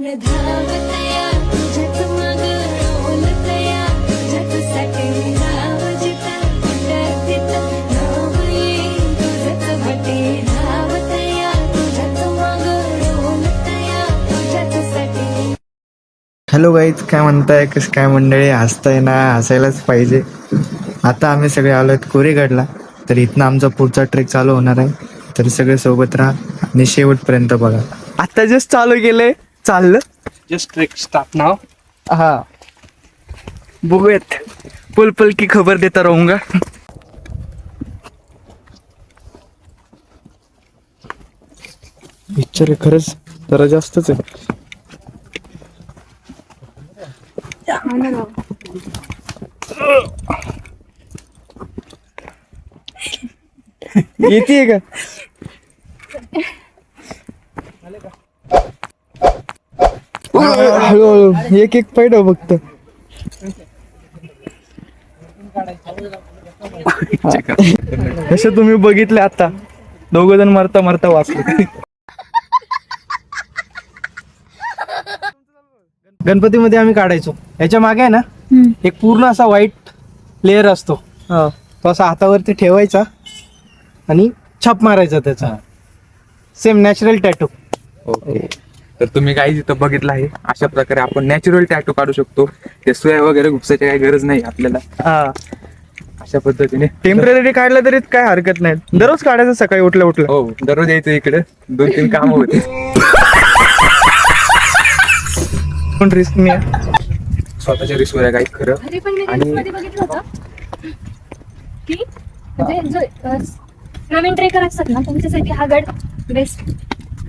Hello guys, काय म्हणताय? कसं काय मंडळी? हसताय ना? हसायलाच पाहिजे. आता आम्ही सगळे आलो आहेत कोरेगडला. तर इथनं आमचा पुढचा ट्रेक चालू होणार आहे. तर सगळे सोबत राहा आणि शेवटपर्यंत बघा. आता जस्ट चालू केलंय, चाललं जस्ट ट्रेक स्टार्ट नाव. हा, बघूयात. पुल पुल की खबर देता राहूंगा. पिक्चर आहे खरंच, जरा जास्तच आहे. येते का? हळूहळू एक एक पैड फक्त. जसं तुम्ही बघितले आता, दोघ जण मरता मरता वाचले. गणपतीमध्ये आम्ही काढायचो. याच्या मागे आहे ना एक पूर्ण असा व्हाईट लेअर असतो, तो असा हातावरती ठेवायचा आणि छाप मारायचा त्याचा. Same natural tattoo. ओके, तर तुम्ही काही इथं बघितलं आहे, अशा प्रकारे आपण नॅचरल टॅटू काढू शकतो. ते सुया वगैरे घुसायची काही गरज नाही आपल्याला. अशा पद्धतीने टेम्पररी काढलं तरी काय हरकत नाही. दररोज काढायचं सकाळी उठल्या उठल्या. हो, दररोज यायचं इकडे, 2-3 काम होते. पण रिस्क नाही, स्वतःच्या रिस्कवर आहे काही खरं. आणि बघितलं होतं की म्हणजे जो नवीन ट्रेकर असतात ना, त्यांच्यासाठी हा गड बेस्ट.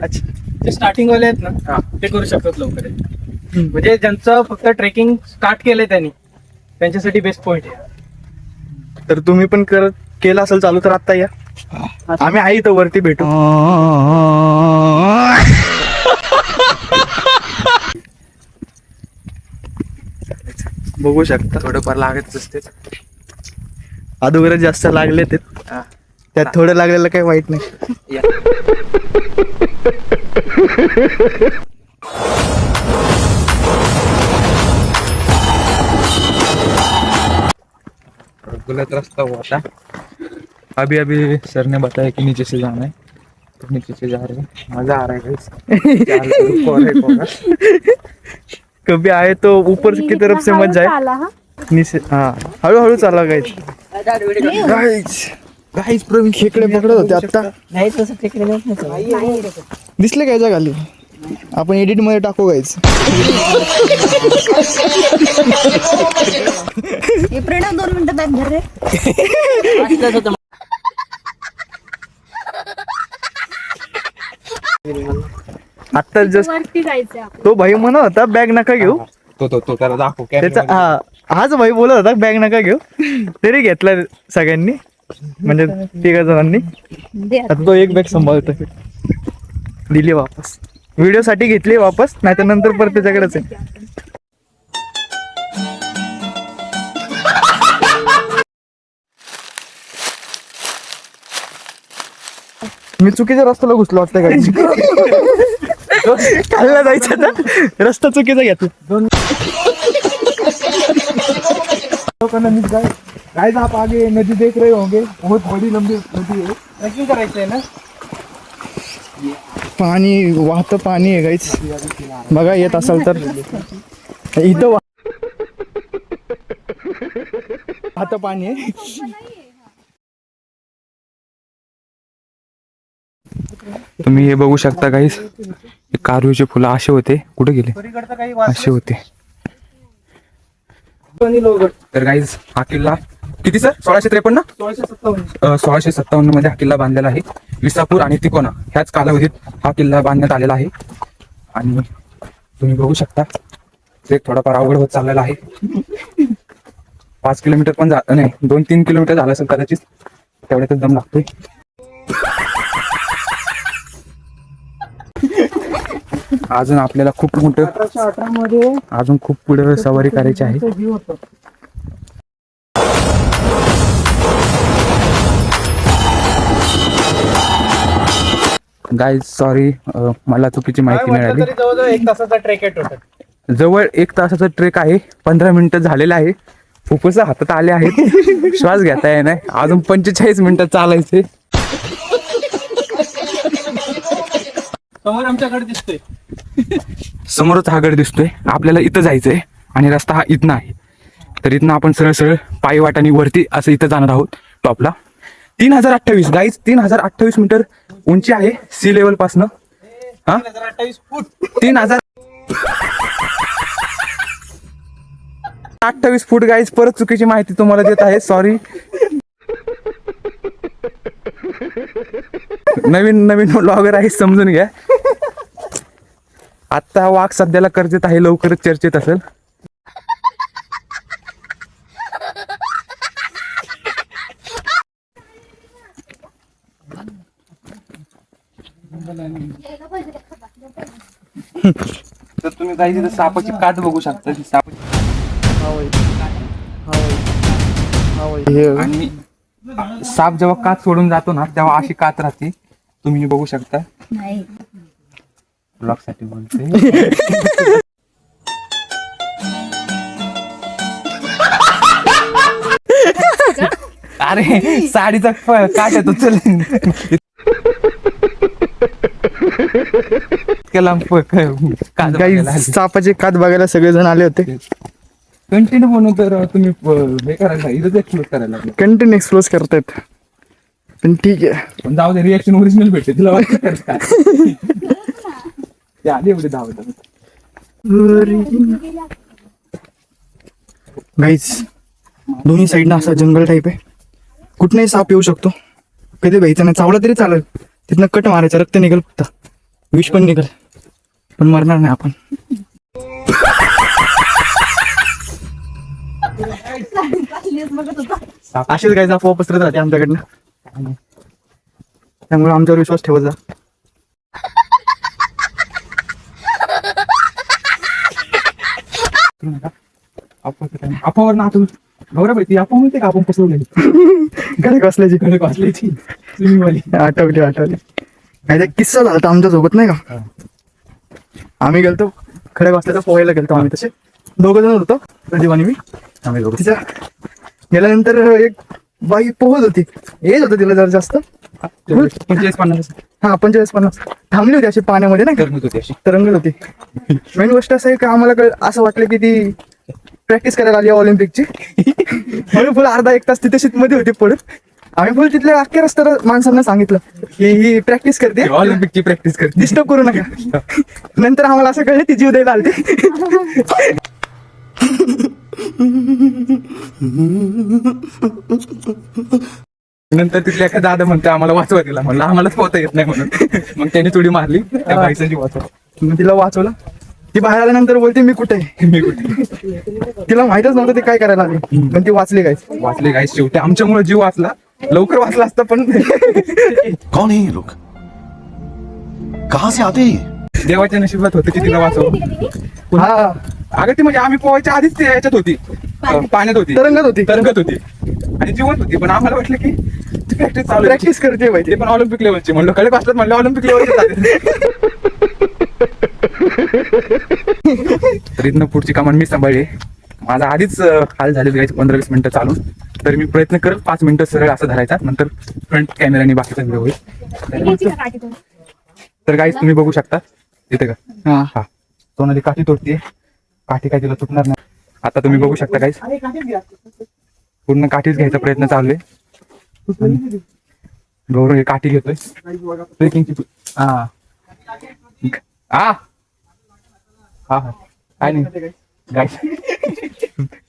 अच्छा, जे स्टार्टिंग वाले आहेत ना ते करू शकतात लवकर. म्हणजे ज्यांचं फक्त ट्रेकिंग स्टार्ट केलंय त्यांनी, त्यांच्यासाठी बेस्ट पॉइंट आहे. तर तुम्ही पण केलं असेल चालू तर आता या, आम्ही आहे इथं वरती भेटू. बघू शकता थोडंफार लागतच असते. अगोदर जास्त लागले ते, त्यात थोडं लागलेलं काही वाईट नाही. गलत रास्ता हुआ था. अभी सर ने बताया कि नीचे से जाना है, तो नीचे से जा रहे हैं. मजा आ रहा है guys. कभी आए तो ऊपर की तरफ से मत जाए, नीचे. हाँ, हळूहळू चाला गाईज. गाईज प्रवीण खेकडे पकडत होते आता. दिसले काय खाली? आपण एडिट मध्ये टाकू गाईज. प्रणव 2 मिनिटं बॅग धर रे. आता जस्ट वरती जायचं. तो भाई म्हणत होता बॅग नका घेऊ. तो त्याला दाखव. त्याचा हाच भाई बोलत होता बॅग नका घेऊ, तरी घेतला सगळ्यांनी, म्हणजे 3 जणांनी. आता तो एक बॅग सांभाळतोय. दिली वापस, व्हिडिओ साठी घेतली वापस, नाही तर नंतर परत त्याच्याकडेच आहे. मी चुकीच्या रस्त्याला घुसलो वाटतं गाडी. खाल्ला जायचं ना, रस्ता चुकीचा घेतला. गाइस आप आगे नदी देख रहे होंगे, बहुत बड़ी लंबी नदी है. ट्रेकिंग करायचंय ना. पाणी वाहतं पाणी आहे गाईस, बघा येत असाल तर. इथं वाहतं पाणी आहे. तुम्ही हे बघू शकता गाईस, कारवीचे फुलं असे होते. कुठे गेले? असे होते. तर गाईज हा किल्ला किती सर? 1653. 1657 मध्ये हा किल्ला बांधलेला आहे. विसापूर आणि तिकोना ह्याच कालावधीत हा किल्ला बांधण्यात आलेला आहे. आणि तुम्ही बघू शकता ट्रेक थोडाफार अवघड होत चाललेला आहे. 5 किलोमीटर पण नाही, 2-3 किलोमीटर झालं असेल कदाचित, तेवढ्यातच दम लागतोय. अजून आपल्याला खूप मोठं, अजून खूप पुढे सवारी करायची आहे. गाईज सॉरी, मला चुकीची माहिती मिळाली. जवळजवळ 1 तासाचा ट्रेक आहे टोटल. जवळ 1 तासाचा ट्रेक आहे. 15 मिनिटं झालेलं आहे. फुफ्फुस हातात आले आहेत. श्वास घेता येणार अजून 45 मिनिटं चालायचे. समोर आमच्याकडे दिसतोय. समोरच हा गड दिसतोय. आपल्याला इथं जायचंय आणि रस्ता हा इथनं आहे. तर इथनं आपण सरळ सरळ पायी वाटाने वरती असं इथं जाणार आहोत टॉपला. 3028 गाईज, 3028 मीटर उंची आहे सी लेवल पासनं. हा 3028 फूट. 3028 फूट गाईज. परत चुकीची माहिती तुम्हाला देत आहे, सॉरी. नवीन ब्लॉगर आहे, समजून घ्या. आता वाघ सध्याला कर्जेत आहे, लवकरच चर्चेत असेल. तर तुम्ही काही तिथं सापाची कात बघू शकता. ती सापाची आणि साप जेव्हा कात सोडून जातो ना तेव्हा अशी कात राहते, तुम्ही बघू शकता. नाही. ब्लॉग साठी बोलते. अरे साडीचा काट येतो, चल. सापाचे कात बघायला सगळेजण आले होते. कंटिन्यू म्हणून तर तुम्ही हे करायला इथं एक्सप्लोर करायला लागले. कंटिन्यू एक्सप्लोर करतायत. पण ठीक आहे, पण जाऊ दे, रिएक्शन ओरिजिनल भेटते तुला. ते आले एवढे धावत. गाईज दोन्ही साईडनं असं जंगल टाईप आहे. कुठनंही साप येऊ शकतो, कधी भ्यायचं नाही. चावला तरी चालेल, तिथनं कट मारायचं, रक्त निघेल फक्त, विष पण निघेल, पण मरणार नाही आपण. असेच गाईज अफवा पसरत राहते आमच्याकडनं, त्यामुळे आमच्यावर विश्वास ठेवत जा. अफवावर ना तू गौरव ती अफवा म्हणते का आपण पसरवलेली. घडक वाचल्याची तुम्ही आठवली काय ते किस्सा झाला होता आमच्या सोबत नाही का. आम्ही गेलतो खडक वाचल्याचा पोहायला गेलतो आम्ही, तसे 2 जण होतो, प्रदीप आणि मी. तिच्या गेल्यानंतर एक बाई पोहत होती, एज होतं तिला जरा जास्त, 45-50. हा 45-50. थांबली होती अशी पाण्यामध्ये नाही का, तरंगत होती. मेन गोष्ट असं आहे का आम्हाला असं वाटलं की ती प्रॅक्टिस करायला आली ऑलिम्पिकची. म्हणून फुल अर्धा 1 तास तिथे शीतमध्ये होती पडत. आम्ही फुल तिथल्या अख्ख्या रस्त्यावर माणसांना सांगितलं की ही प्रॅक्टिस करते, ऑलिम्पिकची प्रॅक्टिस करते, डिस्टर्ब करू नका. नंतर आम्हाला असं कळलं ती जीव द्यायला आलती. नंतर तिथल्या एका दादा म्हणते आम्हाला वाचवा तिला. म्हणलं आम्हालाच पोहता येत नाही म्हणून. मग त्याने थोडी मारली, त्या बाईचा जीव वाचवा. मग तिला वाचवलं. ती बाहेर आल्यानंतर बोलते मी कुठे आहे, मी कुठे. तिला माहितच नव्हतं ते काय करायला आली, पण ती वाचली काय. वाचले गाईस, शेवटी आमच्यामुळे जीव वाचला. लवकर वाचला असता पण. कौन है ये लोग? कहां से आते हैं? देवाच्या नशिबात होतं की तिला वाचव. हा अगं ती म्हणजे आम्ही पोहायच्या आधीच ती याच्यात होती, पाण्यात होती, तरंगत होती आणि जिवंत होती. पण आम्हाला वाटलं की ती प्रॅक्टिस चालू, प्रॅक्टिस करते माहिती, ते पण ऑलिम्पिक लेवलची. म्हणलं कडे वाचलं, म्हणलं ऑलिम्पिक लेवलची. तर इथनं पुढची कामं मी सांभाळली. माझा आधीच हाल झाले गायचे 15-20 मिनिटं चालून. तर मी प्रयत्न करत 5 मिनिटं सरळ असं धरायचा, नंतर फ्रंट कॅमेराने बाकीचा व्हिडिओ होईल. तर गाईज तुम्ही बघू शकता इथे का, हा सोनाली काठी तोडतीये. काठी काय तिला तुटणार नाही. आता तुम्ही बघू शकता गाईज, पूर्ण काठीच घ्यायचा प्रयत्न चालू आहे. गौरव हे काठी घेतोय ट्रेकिंगची. हा हा हा काय नाही गाइस,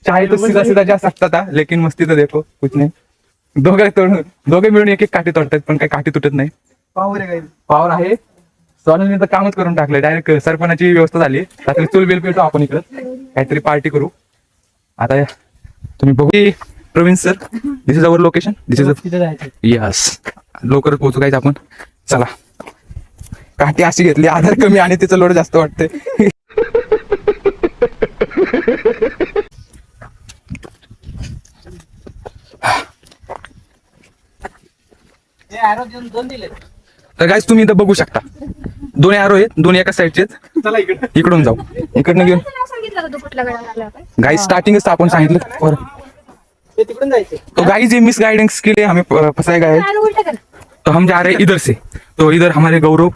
चाहे तो सीधा सीधा जा सकता था, लेकिन मस्ती तो देखो कुछ नहीं. दोघे मिळून एक काठी तोडतात, पण काही काठी तुटत नाही. पावर आहे. सोनालीने तर कामच करून टाकलंय. डायरेक्ट सरपणाची व्यवस्था झाली. रात्री चूल बिल पेटू आपण इकडं, काहीतरी पार्टी करू. आता तुम्ही बघू. Praveen sir, this is our location. This is yes, लवकरच पोहोचू गायचं आपण. चला, काठी अशी घेतली, आधार कमी आणि तिचं लोड जास्त वाटतंय. तर गाईज तुम्ही इथं बघू शकता 2 ॲरो आहेत, 2 एका साईडचे. चला इकडे. इकडून जाऊ, इकडनं घेऊन. नाव सांगितलं का तू कुठल्या गडाला आला आपण? गाईज स्टार्टिंगच आपण सांगितलं. और ते तिकडून जायचं. तो गाइस ये मिस गाइडेंस के लिए हमें फंसाया गया है. आरो उलटा कर. तो हम जा रहे हैं इधर से. तो इधर हमारे गौरव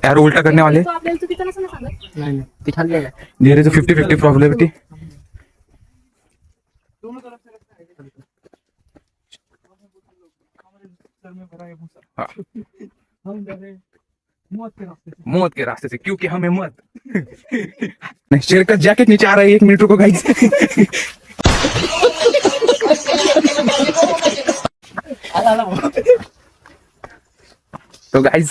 एरो उल्टा करने वाले. तो आपल्याला चुकीचं नसं ना सांगत. नाही ते खाल्लेलं आहे. There is a 50-50 probability. मौत के रास्ते से क्योंकि हमें मत नहीं. शेर का जैकेट नीचे आ रहा है. 1 मिनट रुको गाइस. तो गाइस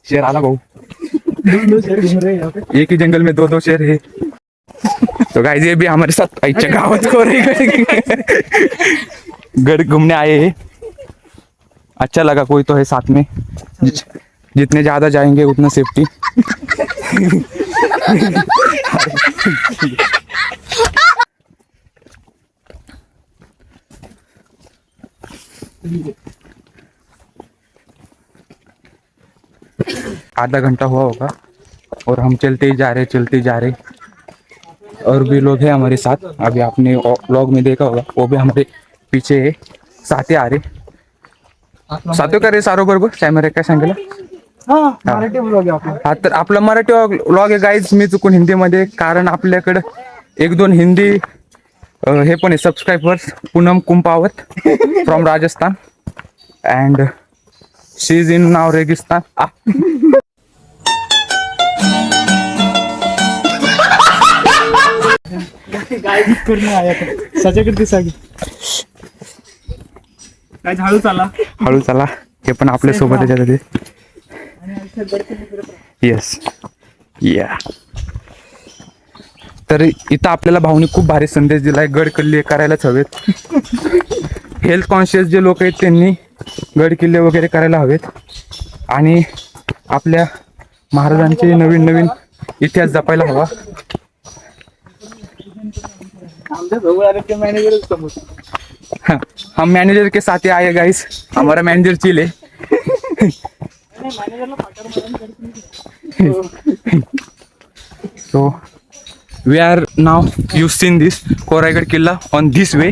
शेर आला भाऊ. एक ही जंगल में 2-2 शेर है. तो गाइस ये भी हमारे साथ आइच्या गावात गढ़ घूमने आए हैं. अच्छा लगा कोई तो है साथ में. जितने ज्यादा जाएंगे उतना सेफ्टी. आधा घंटा हुआ होगा और हम चलते ही जा रहे. और भी लोग हैं हमारे साथ. अभी आपने व्लॉग में देखा होगा वो भी हमारे पीछे है. साथे आ रहे साथो का रे सारो बरोबर कॅमेरा काय सांगितलं. मराठी ब्लॉग आहे आपला. हा तर आपला मराठी व्लॉग आहे गाईज. मी चुकून हिंदीमध्ये, कारण आपल्याकडं 1-2 हिंदी हे पण आहे subscribers. Poonam Kumpawat from Rajasthan and she is in नाव रेगिस्तान. गाईड करून आया सच्याकडे ती सांगी. काय हळू चाला. हळू चला. हे पण आपल्या सोबत त्याच्यात. येस या. तर इथं आपल्याला भाऊनी खूप भारी संदेश दिलाय. गड किल्ले करायलाच हवेत. हेल्थ कॉन्शियस जे लोक आहेत त्यांनी गड किल्ले वगैरे करायला हवेत. आणि आपल्या महाराजांचे नवीन इतिहास जपायला हवा. आमच्या जवळ आले ते मॅनेजरच समोर. हम मैनेजर के साथ ही आए गाइस. हमारा मैनेजर चिल है. So we are now you've seen this Koraigad Killa on this way.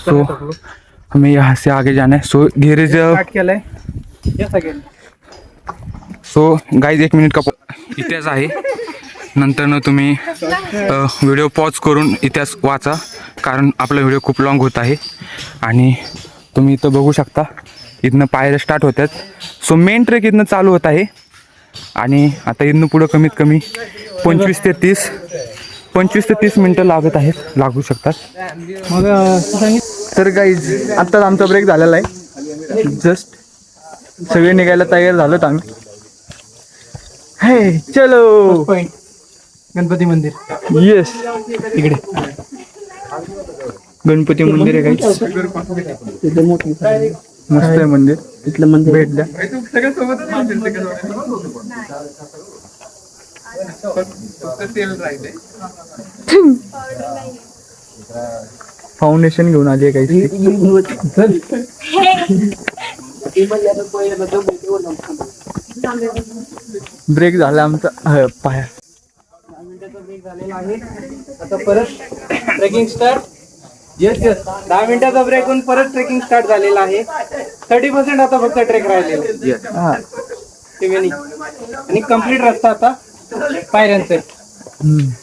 So हमें यहाँ से आगे जाना है. So there is a start केलंय. या सगळ्यांनी. सो गाईज 1 मिनिट का इतिहास आहे. नंतर तुम्ही व्हिडिओ पॉज करून इतिहास वाचा, कारण आपला व्हिडिओ खूप लॉंग होत आहे. आणि तुम्ही इथं बघू शकता इथनं पायऱ्या स्टार्ट होतात. सो मेन ट्रेक इथनं चालू होत आहे. आणि आता इथनं पुढं कमीत कमी 25 ते 30 मिनटं लागू शकतात. मग तर गाईज आत्ताच आमचा ब्रेक झालेला आहे. जस्ट सगळे निघायला तयार झालोत आम्ही. हे चलो पॉइंट गणपती मंदिर. येस इकडे गणपती मंदिर आहे गाईज. मस्त आहे मंदिर. इथलं मंदिर भेट द्या. फाउंडेशन घेऊन आली आहे काही. ब्रेक झाला आमचा पाया. 10 मिनिटाचा ब्रेक झालेला आहे. आता परत ट्रेकिंग स्टार्ट. येस 10 मिनिटाचा ब्रेक होऊन परत ट्रेकिंग स्टार्ट झालेला आहे. 30% आता फक्त ट्रेक राहिलेला आहे. तिघांनी. आणि कम्प्लीट रस्ता आता पायऱ्यांचा आहे.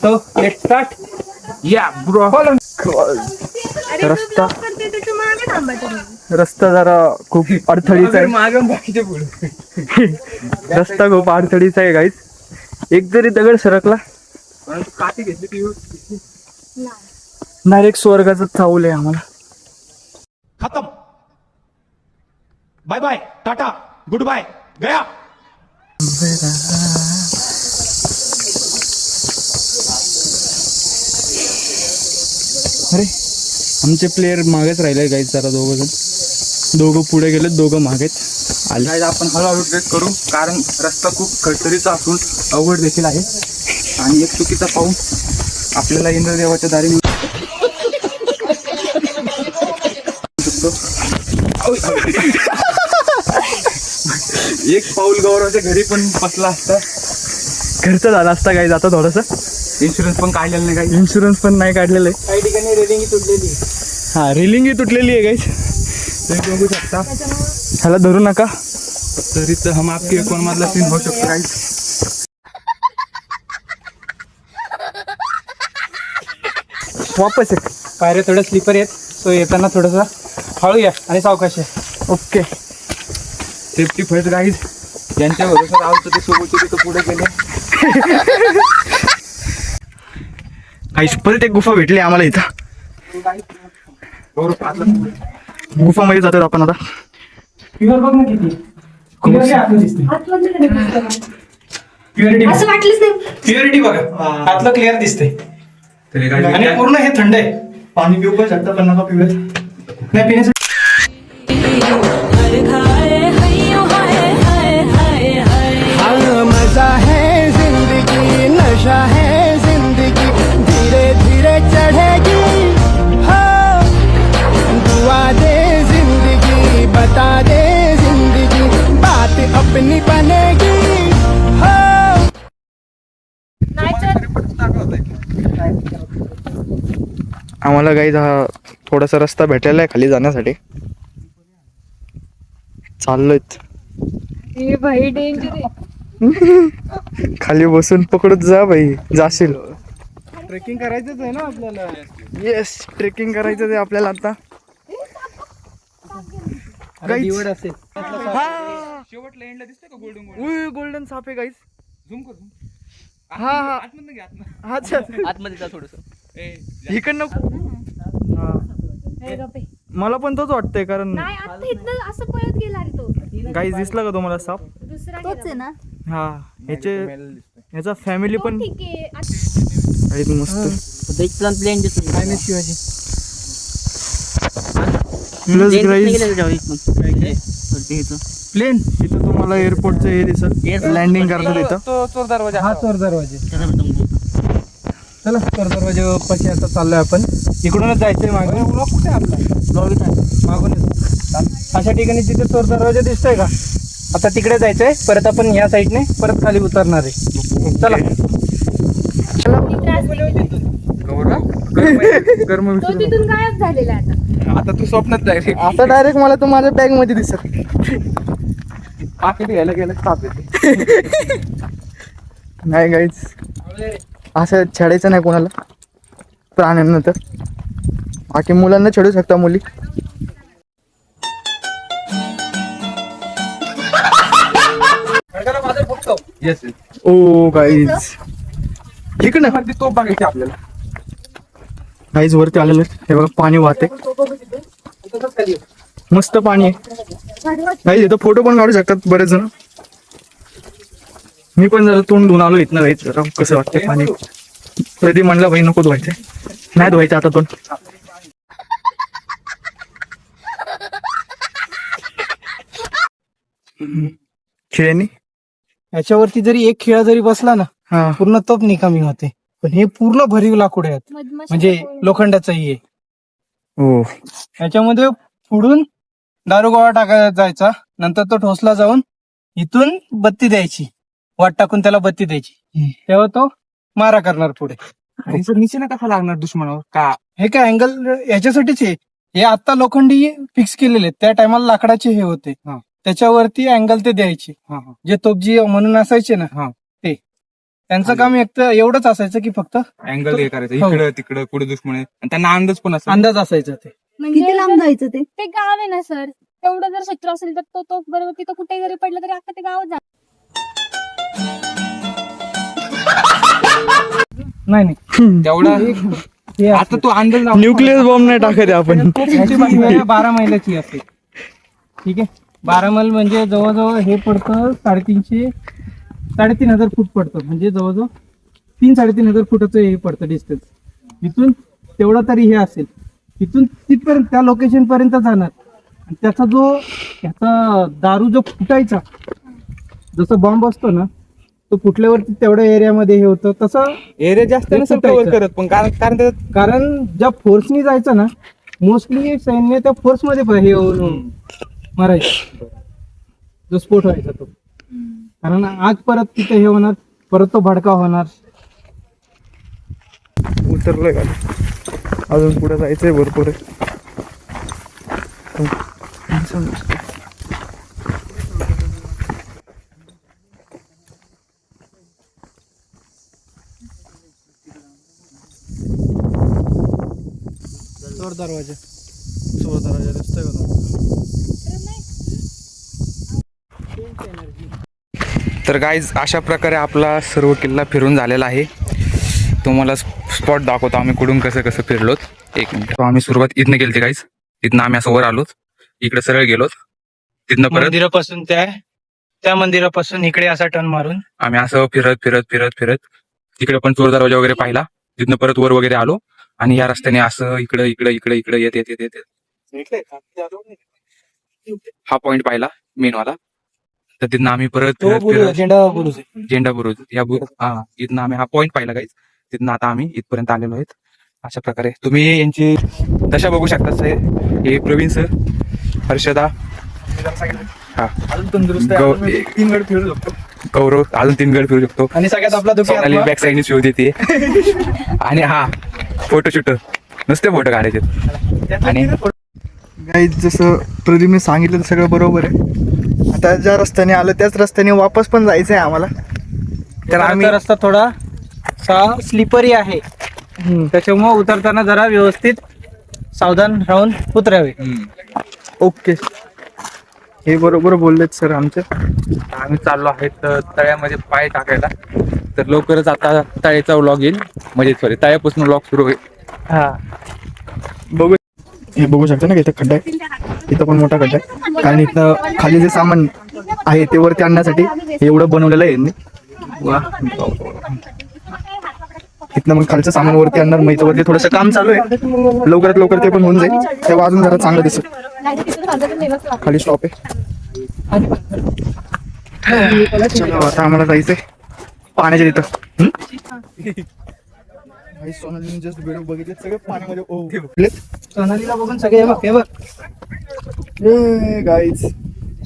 So let start. या ब्रो. रस्ता करते तर तू मागे थांबा तुम्ही. रस्ता जरा खूप अडथळीचा आहे. मागं बाकीचे पुढे. रस्ता खूप अडथळीचा आहे गाईज. एक जरी दगड सरकला काठी घेतली ती डायरेक्ट स्वर्गाचं चावलं आहे आम्हाला. खत्म. Bye bye tata goodbye गया. अरे आमचे प्लेयर मागेच राहिले गाईज. जरा दोघं पुढे गेले, दोघं मागेच आले. गाईज आपण हळूहळू ट्रेक करू, कारण रस्ता खूप खडतरीचा असून अवघड देखील आहे. आणि एक चुकीचा पाऊल आपल्याला इंद्रदेवाच्या दारी नेऊ शकतो. एक पाऊल गौरवच्या घरी पण बसला असता. खर्च झाला असता गाईज. आता थोडंसं इन्शुरन्स पण काढलेलं नाही काही. इन्शुरन्स पण नाही काढलेलं आहे. काही ठिकाणी रेलिंग तुटलेली. हा रेलिंग तुटलेली आहे गाईज. तुम्ही बघू शकता. ह्याला धरू नका. तरी तर हम आपके कोण मधला सीन होऊ शकतो काही. वापस आहे. पायऱ्या थोड्या स्लिपर आहेत, सो येताना थोडंसं हळू या आणि सावकाश या. ओके. Safety first guys. ज्यांच्या भरोसा राहतो ते सोबत तिथं पुढे गेले. गाईज परत एक गुफा भेटली आम्हाला इथं. गुफामध्ये जातो आपण आता. फिगर बघ ना किती. फिगर आतलं दिसते. प्युरिटी असं वाटलंच नाही. प्युरिटी बघा, आतलं क्लिअर दिसते. तरी guys, आणि पूर्ण हे थंड आहे. पाणी पिऊ पण शकता पण नका पिऊयात. नाही पिण्यासाठी मजा है जिंदगी नशा है जिंदगी धीरे धीरे चढ़ेगी हाँ दुआ दे जिंदगी बता दे जिंदगी बात अपनी बनेगी हाँ. नाही तर आम्हाला गाईज हा थोडासा रस्ता भेटलेला आहे खाली जाण्यासाठी. चाललोय. हे भाई डेंजर आहे. खाली बसून पकडत जा बाई, जाशील. ट्रेकिंग करायचंच आहे ना आपल्याला. येस ट्रेकिंग करायचं ते आपल्याला आता. डिवड असेल. शेवटला एंडला दिसतंय का गोल्डन गोल्डन साप आहे गाईज. झूम कर झूम. हा हा आतमध्ये घ्या आतमध्ये. अच्छा आतमध्ये जा थोडस. इकडनं. हे गप्पे. मला पण तोच वाटतंय कारण नाही आता इथनं असं पळत गेला रे तो. गाईज दिसला का तुम्हाला साप? दुसरा तोच आहे ना. हा ह्याचे ह्याचा फॅमिली पण ठीक आहे. आहेत मस्त. शिवाजी. प्लस प्लेन इथं तुम्हाला एअरपोर्टचं हे दिसत लँडिंग करतात इथं. तो चोर दरवाजा. हा चोर दरवाजा. चला चोर दरवाजा पाशी आता चाललोय आपण. इकडूनच जायचंय मागे. कुठे आपला मागून अशा ठिकाणी जिथे चोर दरवाजा दिसतोय का, आता तिकडे जायचंय. परत आपण ह्या साईडने परत खाली उतरणार आहे. चला. कर्म तो तिथून गायब झालेला आहे आता. आता तू स्वप्नात डायरेक्ट आता डायरेक्ट मला तो माझ्या बॅग मध्ये दिसत. पाकिट घ्यायला गेलं साप येते. नाही गाईज असं छेडायचं नाही कोणाला प्राण्यांना. तर बाकी मुलांना छेडू शकता मुली. येस ओ गाईज इकडनं ती तो बघायची आपल्याला. गाईज वरती आलेलं आहे. हे बघा पाणी वाहते. मस्त पाणी आहे गाईज. इथं फोटो पण काढू शकतात बरेच जण. मी पण जरा तोंड धुवून आलो इथनं गाईज. जरा कसं वाटतं पाणी. कधी म्हणलं भाई नको धुवायचं. नाही धुवायचं आता तोंड. खेळणी याच्यावरती जरी एक खिळा जरी बसला ना, हा पूर्ण तप निकामी होते. पण हे पूर्ण भरीव लाकूड आहेत. म्हणजे लोखंडाचंही आहे. हो याच्यामध्ये पुढून दारू गोळा टाकायला जायचा. नंतर तो ठोसला जाऊन इथून बत्ती द्यायची. वाट टाकून त्याला बत्ती द्यायची. तेव्हा तो मारा करणार पुढे. आणि सर निशाणा कसा लागणार दुश्मनावर का? हे काय अँगल याच्यासाठीच आहे. हे आता लोखंडी फिक्स केलेले. त्या टायमाला लाकडाचे हे होते. हा. त्याच्यावरती अँगल ते द्यायचे. जे तोपजी म्हणून असायचे ना, ते त्यांचं काम एक तर एवढंच असायचं की फक्त अँगल हे करायचं हो. इकडं तिकडं पुढे दुश्मन आहे. आणि त्यांना अंदाज पण असतो. अंदाज असायचा ते. किती लांब जायचं ते गाव आहे ना सर. तेवढं जर शत्रू असेल तर तो बरोबर तिथं कुठे जरी पडलं तरी आता ते गावात जा. नाही तेवढा हे आता तो अंदाज लावून- न्यूक्लियस बॉम्ब नाही टाकत आपण. ह्याची बातमी 12 मैलाची असते. ठीक आहे. 12 मैल म्हणजे जवळजवळ हे पडतं 3,500 फूट पडतं. म्हणजे जवळजवळ 3,000-3,500 फुटाचं हे पडतं डिस्टन्स. इथून तेवढा तरी हे असेल. इथून तिथपर्यंत त्या लोकेशन पर्यंत जाणार. आणि त्याचा जो ह्याचा दारू जो फुटायचा, जसं बॉम्ब असतो ना, तो कुठल्यावरती तेवढ्या एरियामध्ये हे होतं तसं एरिया जास्त ते नसेल सुटायचं. cover करत पण कारण त्याच्यात कारण ज्या फोर्सनी जायचं ना मोस्टली सैन्य त्या फोर्स मध्ये हे होऊन मारायचं जो स्फोट व्हायचा तो. कारण आज परत तिथे हे होणार, परत तो भडका होणार. उतरलोय का अजून पुढे जायचंय भरपूर आहे. चोर दरवाजा. दिसतोय का तर गाईज अशा प्रकारे आपला सर्व किल्ला फिरून झालेला आहे. तुम्हाला स्पॉट दाखवतो आम्ही कुठून कसं कसं फिरलोत. एक मिनिट. आम्ही सुरुवात इथनं केली गाईज. तिथनं आम्ही असं वर आलोत, इकडे सरळ गेलोत, तिथनं परत मंदिरापासून त्या मंदिरापासून इकडे असा टर्न मारून आम्ही असं फिरत फिरत फिरत फिरत तिकडे पण चोर दरवाजा वगैरे पाहिला. तिथनं परत वर वगैरे आलो आणि या रस्त्याने असं इकडे इकडे इकडे इकडे येत येत येत येत हा पॉइंट पाहिला मेन वाला. तर तिथनं आम्ही परत फिरत फिरत झेंडा बुरुज या इथनं आम्ही हा पॉइंट पाहिला गाईज. तिथनं आता आम्ही इथपर्यंत आलेलो आहेत. अशा प्रकारे तुम्ही यांची दशा बघू शकता. सर हे प्रवीण सर, हर्षदा, हा अजून तंदुरुस्त आहे. गौ- अजून 3 गड फिरू शकतो. गौरव अजून 3 गड फिरू शकतो. आणि सगळ्यात आपला सोनाली बॅक साईडने शिव देते आणि हा फोटोशूट नुसते फोटो काढायचे. आणि गाईज जसं प्रदीपने सांगितलं ते सगळं बरोबर आहे. आता ज्या रस्त्याने आलं त्याच रस्त्याने वापस पण जायचं आहे आम्हाला. तर आम्ही रस्ता थोडा स्लिपरी आहे, त्याच्यामुळे उतरताना जरा व्यवस्थित सावधान राहून उतरावे. ओके, हे बरोबर बोललेत सर आमचे. आम्ही चाललो आहेत तळ्यामध्ये पाय टाकायला. तर लवकरच आता तळ्याचा व्लॉग येईल, म्हणजे सॉरी तळ्यापासून व्लॉग सुरू होईल. हा बघू, हे बघू शकता ना, इथं खड्डा आहे, इथं पण मोठा खड्डा आहे. कारण इथं खाली जे सामान आहे ते वरती आणण्यासाठी हे एवढं बनवलेलं आहे यांनी. वा. इथनं मग खालचं सामान वरती आणणार. मग इथं वरती थोडंसं काम चालू आहे, लवकरात लवकर ते पण होऊन जाईल. तेव्हा अजून जरा चांगलं दिसेल. खाली स्टॉप आहे. चला आता आम्हाला जायचंय पाण्याच्या तिथं. सोनालीने जस्ट व्हिडिओ बघितले सगळे पाण्यामध्ये सोनालीला बघून सगळे हे बघ गाईज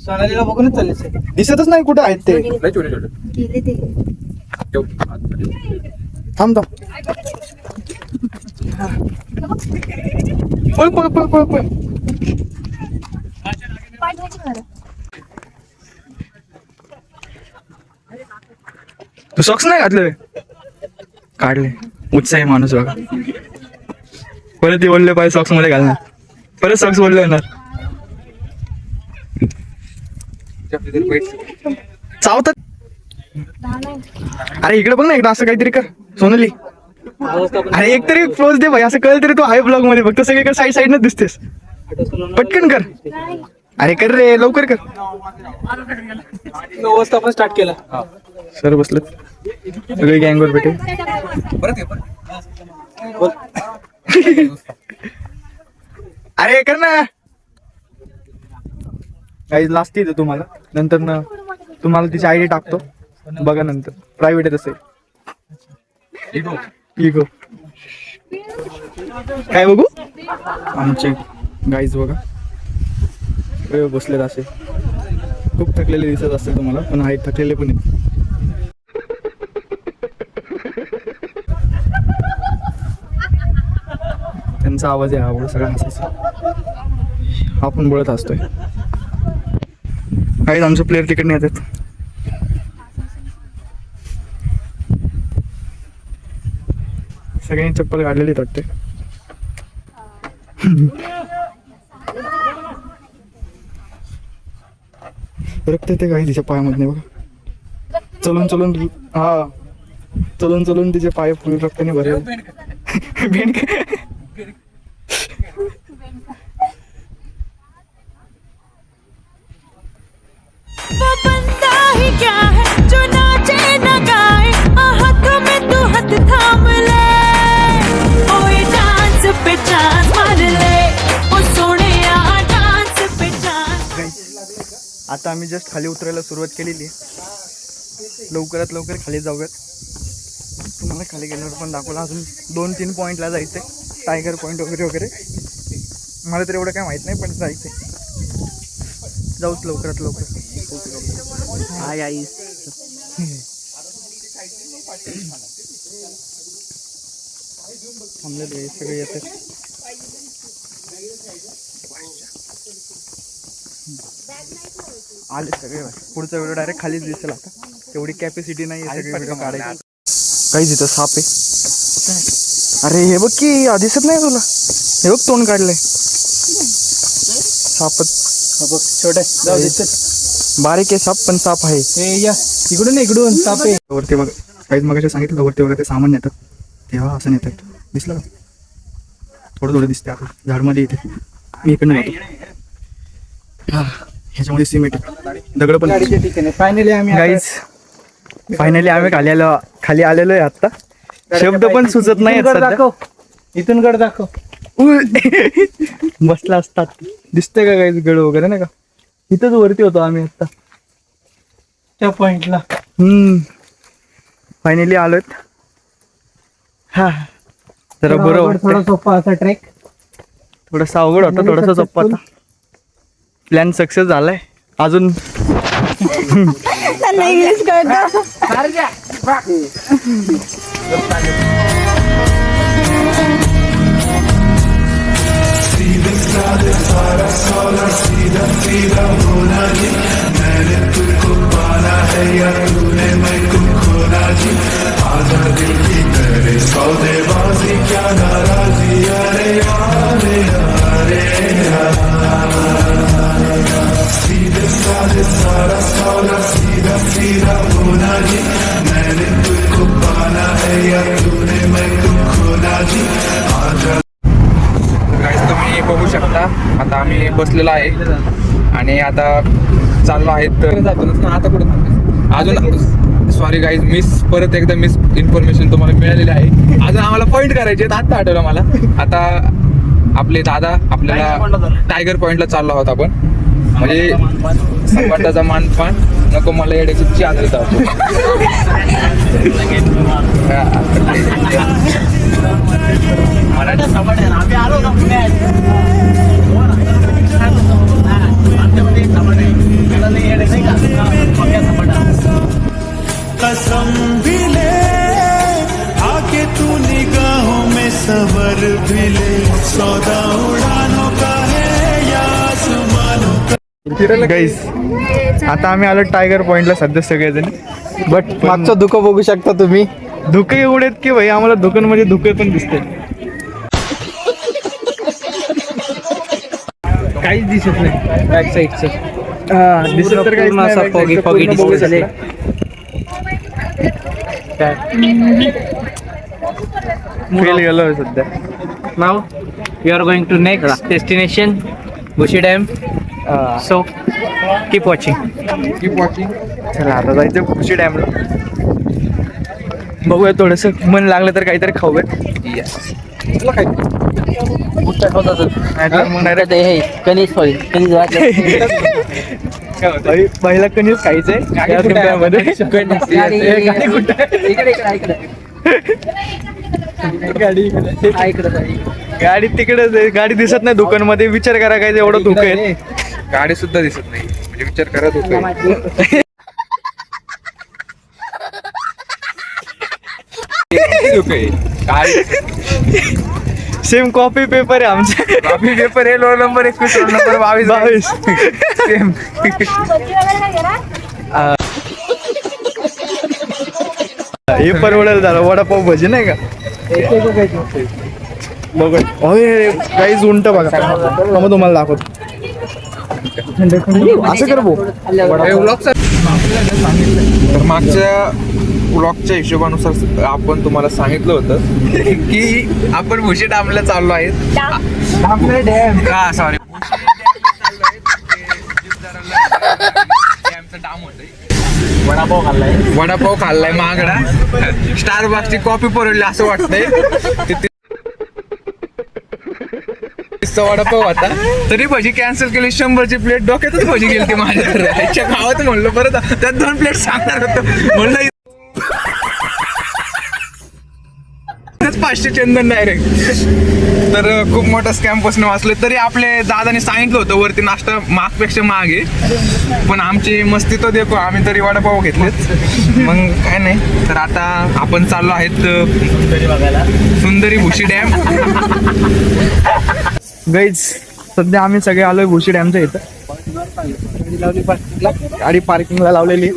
सोनालीला बघूनच चालले सगळे. दिसतच नाही कुठं आहेत ते. लय छोटे छोटे थांब थांब. पळ पळ पळ पळ पळ. तू सॉक्स नाही घातले? काढले. उत्साही माणूस बघा. परत ते ओढले पाय सॉक्स मध्ये घालणार, परत सॉक्स ओढले येणार. चावतात. अरे इकडे बघ ना एकदा, असं काहीतरी कर सोनाली. अरे एक तरी क्लोज दे भाई, असं कळलं तरी तू आहे ब्लॉग मध्ये. फक्त सगळीकडे साईड साईडनच दिसतेस. पटकन कर. अरे कर रे, लवकर कर. व्यवस्थापन स्टार्ट केला. सर बसले सगळे गँगवर भेटे. अरे कर ना. काही लास्ट येतं तुम्हाला, नंतर ना तुम्हाला तिची आयडी टाकतो, बघा नंतर. प्रायव्हेट आहे तसे. इगो काय बघू आमचे गाईज बघा बसलेत असे. खूप थकलेले दिसत असतील तुम्हाला, पण आहे थकलेले पण आहेत. त्यांचा आवाज आहे, आवड सगळं हसायचं. हा पण बोलत असतोय. काही आमचे प्लेअर तिकडे येतात. सगळ्यांनी चप्पल काढलेली वाटते. रक्त येते काही तिच्या पायामध्ये बघा. चलून चलून चलून चलून तिचे पाय पूर्ण रक्ताने भरले. भेंड वो बंदा ही क्या है जो नाचे न गाए, हाथों में तू हाथ थाम ले, ओए डांस पे चांस मार ले, ओ सोनिया डांस पे चांस. आता आम्ही जस्ट खाली उतरायला सुरुवात केलेली आहे. लवकरात लवकर खाली जाऊयात. तुम्हाला खाली गेल्यावर पण दाखवलं. अजून 2-3 पॉईंटला जायचंय, टायगर पॉईंट वगैरे वगैरे. मला तर एवढं काय माहित नाही, पण जायचंय. जाऊच लवकरात लवकर. हाय आई. थांबले सगळे येतात. आले सगळे. पुढचा व्हिडिओ डायरेक्ट खालीच दिसेल. आता तेवढी कॅपॅसिटी नाही आहे सगळे व्हिडिओ काढायची. काही तिथं साप आहे. अरे हे बघ की, दिसत नाही तुला? हे बघ तोंड काढलंय सापच. छोटे जाऊ दे. बारीक आहे साप, पण साप आहे. हे या इकडून इकडून साप आहे. वरती बघ, काहीच मगाशी सांगितलं वरती वगैरे ते सामान नेतात तेव्हा असं नेतात. दिसलं का? थोडं थोडं दिसते आपण झाडमध्ये इथे. मी इकडनं जातो. हा, ह्याच्यामध्ये सिमेंट दगड पण. गाडीच्या ठिकाणी फायनली आम्ही गाईज फायनली आम्ही खाली आलेलो आहे आता. शब्द पण सुचत नाही दाखव. इथून गड दाखव. बसला असतात. दिसतंय का गाईज गड वगैरे नाही का? इथंच वरती होतो आम्ही आता त्या पॉइंटला. फायनली आलोत. हा, जरा बरं वाटतं. थोडा सोपा असा ट्रेक. थोडासा अवघड होता, थोडासा सोपा होता. प्लॅन सक्सेस झालाय. अजून इंग्लिश कळतं. गाईस तुम्ही बघू शकता आता आम्ही बसलेलो आहे आणि आता चाललो आहेत. आता कुठे अजून सॉरी गाईज, परत एकदा मिस इन्फॉर्मेशन तुम्हाला मिळालेली आहे. अजून आम्हाला पॉईंट करायचे आहेत. आता आठवलं मला. आता आपले दादा आपल्याला टायगर पॉईंटला चाललो आहोत आपण. म्हणजे सपाटाचा मानपान नको मला येण्याची चाद देतात. कसम भी ले आके तू निगाहों में सबर भी ले. सौदा उड़ानों का है या आसमानों का. गाईस आता आम्ही आलो टायगर पॉइंटला सध्या सगळेजण. बट मागचं धुकं बघू शकता तुम्ही. धुके एवढे आहेत की भाई आम्हाला धुक्यांमध्ये धुके पण दिसते. काहीच दिसत नाही बॅक साईडचं. दिसत तर काहीच नाही. असा foggy foggy बघू दिसतंय. शकता. फेल गेलो सध्या. Now we are going to next destination Bhushi dam. So keep watching. चला आता जायचं खुशी डॅमला. बघूया थोडंसं मन लागलं तर काहीतरी खाऊयात. नाहीतर मग direct पहिला कणीस खायचंय. गाडी तिकडेच आहे. गाडी दिसत नाही दुकानमध्ये. विचार करा काय एवढं धुकं आहे. गाडी सुद्धा दिसत नाही. म्हणजे विचार करत होतो. सेम कॉपी पेपर आहे आमचे. कॉपी पेपर आहे. Roll number 21, roll number 22. Same. हे परवडेल झालं. वडापाव भजी नाही का? बघा काहीच उंट बघा. मग तुम्हाला दाखवतो. असं कर भाऊ. तर मागच्या ब्लॉगच्या हिशोबानुसार आपण तुम्हाला सांगितलं होतं की आपण भुशी डॅमला चाललो आहेत. हा सॉरी, वडापाव खाल्लाय महागडा. स्टारबक्सची कॉफी परवडली असं वाटतंय. वडापाव होता तरी भजी कॅन्सल केली. 100ची प्लेट डोक्यातच भजी गेली माझ्या राहायच्या गावात. म्हणलं परत त्यात 2 प्लेट सांगणार होतो. म्हणलं 500 चंदन डायरेक्ट. तर खूप मोठा स्कॅम पासून वाचलो. तरी आपले दादाने सांगितलं होतं वरती नाश्ता महागपेक्षा महाग आहे, पण आमची मस्ती तो देखो आम्ही तरी वडापाव घेतलेत. मग काय नाही. तर आता आपण चाललो आहेत सुंदरी भुशी डॅम. गाईज सध्या आम्ही सगळे आलोय भुशी डॅमच्या इथं. गाडी पार्किंगला लावलेली.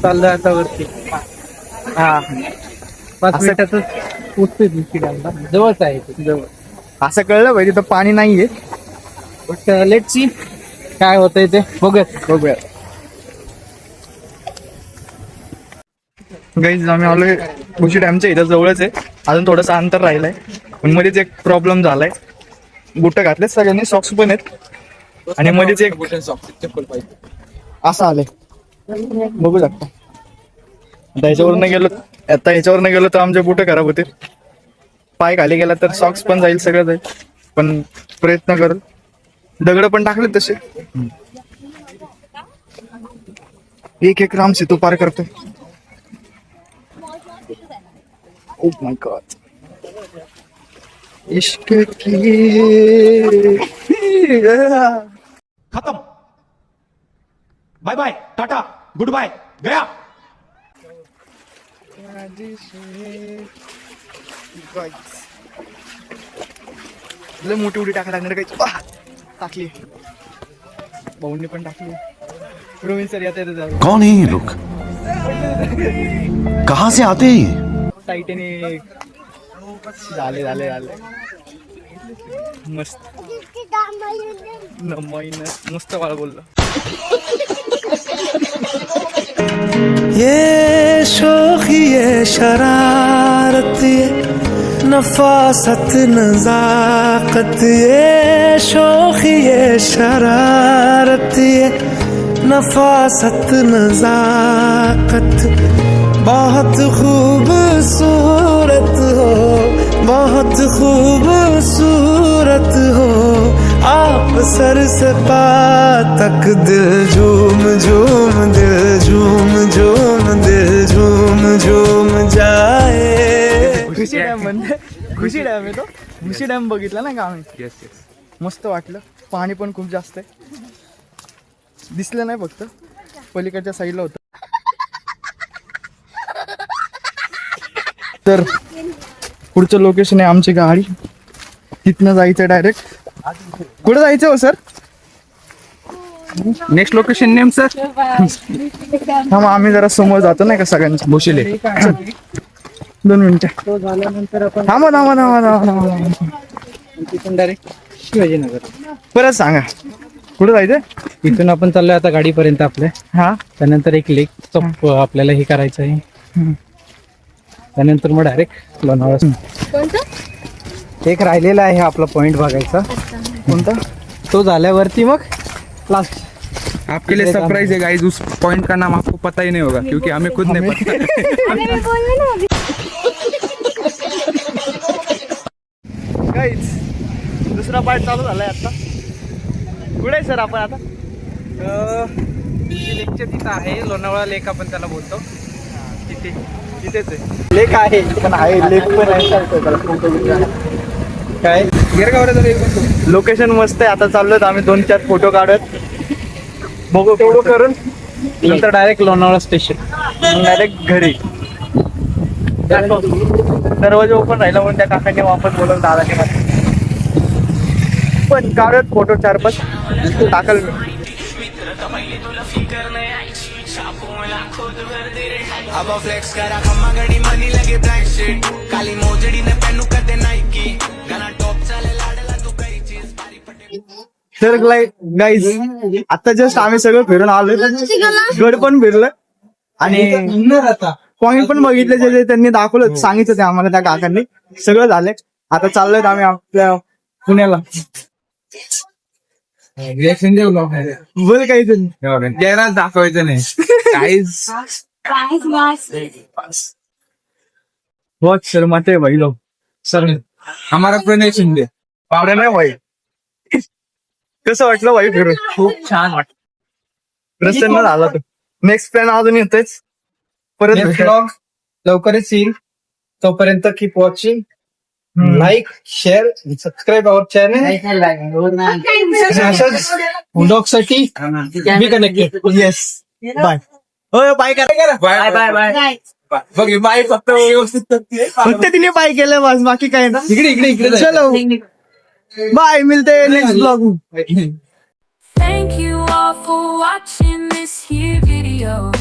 चाललं आता वरती. हा 5 मिनिटातच पोचतोय भुशी डॅमला. जवळच आहे ते, जवळ. असं कळलं पाहिजे तिथं पाणी नाहीये. बट लेट्स सी काय होतंय ते बघूया. गाईज आम्ही आलोय भुशी डॅमच्या इथं, जवळच आहे. अजून थोडंसं अंतर राहिलंय, पण मध्येच एक प्रॉब्लेम झालाय. बुट घातलेत सगळ्यांनी, सॉक्स पण आहेत, आणि मध्येच एक असं आलंय, बघू शकता. आता ह्याच्यावर गेलो तर आमचे बुट खराब होते. पाय खाली गेला तर सॉक्स पण जाईल, सगळं जाईल. पण प्रयत्न करू. दगड पण टाकले तसे. एक राम सेतू पार करतोय. Oh my God. इश्क की खत्म, bye bye, tata, goodbye, गया. लय मोठी उडी टाकायला लागणार काही. टाकली भाऊंनी पण टाकली. रोहित सर येते कौन है ये लोग, कहां से आते हैं ये? टाइटॅनिक. झाले मस्त. मस्त मला बोललं. ये शोखी ये शरारत ये नफासत नजाकत, ये शोखी ये शरारत ये नफासत नजाकत, बहुत खूबसूरत हो, बहुत खूबसूरत हो आप. सर से पा तक दिल झूम झूम, दिल झूम झूम, दिल झूम झूम जाए. खुशी डॅम म्हणते. खुशी डॅम आहे तो. खुशी डॅम बघितला ना का आम्ही. येस. मस्त वाटलं. पाणी पण खूप जास्त आहे. दिसलं नाही, फक्त पलीकडच्या साईडला होतं. तर पुढचं लोकेशन आहे आमची गाडी. तिथनं जायचं डायरेक्ट. कुठं जायचं हो sir? Next location name sir. थांबा, आम्ही जरा समोर जातो नाही का सगळ्यांच्या. भुशीले 2 मिनिटं. तो झाल्यानंतर आपण थांबा. तिथून डायरेक्ट शिवाजीनगर. परत सांगा कुठं जायचं. इथून आपण चाललोय आता गाडीपर्यंत आपल्या. हा, त्यानंतर एक लेक स्टॉप आपल्याला हे करायचं आहे. त्यानंतर मग डायरेक्ट लोणावळा. एक राहिलेला आहे आपला पॉइंट बघायचा. कोणता? तो झाल्यावरती मग लास्ट. आपके लिए सरप्राइज है गाइस. उस पॉइंट का नाम आपको पता ही नहीं होगा क्योंकि हमें खुद नहीं पता. काहीच दुसरा पार्ट चालू झालाय आता. कुठे आहे सर आपण आता? लेकच्या तिथं आहे लोणावळा लेक, आपण त्याला बोलतो. तिथेच आहे. लेक आहे पण आहे, लेक पण आहे. काय लोकेशन मस्त आहे. आता चाललोय आम्ही 2-4 फोटो काढत. बघू तेवढं करून नंतर डायरेक्ट लोणावळा स्टेशन. डायरेक्ट घरी. दरवाजा ओपन राहिला म्हणून त्या काकांनी वापस बोलवून दादाने पण काढत फोटो 4-5 टाकल मी. तर गाईज आता जस्ट आम्ही सगळं फिरून आलोय. गड पण फिरलं आणि पॉइंट पण बघितले जे त्यांनी दाखवलं, सांगितलं ते आम्हाला त्या काकांनी. सगळं झालंय. आता चाललोय आम्ही आपल्या पुण्याला. बोल काही दाखवायचं नाही बहुत शर्माते भाई लोग. सर हमारा प्रणय शिंदे पावडे नाही भाई. कसं वाटलं वाईट फिरून? खूप छान वाटत. प्रसन्न झाला तो. नेक्स्ट प्लॅन अजून येतोच. परत नेक्स्ट भेटूया. ब्लॉग लवकरच येईल. तोपर्यंत keep watching, like, share, subscribe our channel. अशाच ब्लॉग साठी be connected. Yes. Bye. Bye करा. बाय बाय बाय बघ बाय फक्त व्यवस्थित करते. फक्त तिने बाय केलं बस, बाकी काय ना. इकडे इकडे इकडे जाय. चलो बाय, मिलते next blog. Thank you all for watching this here video.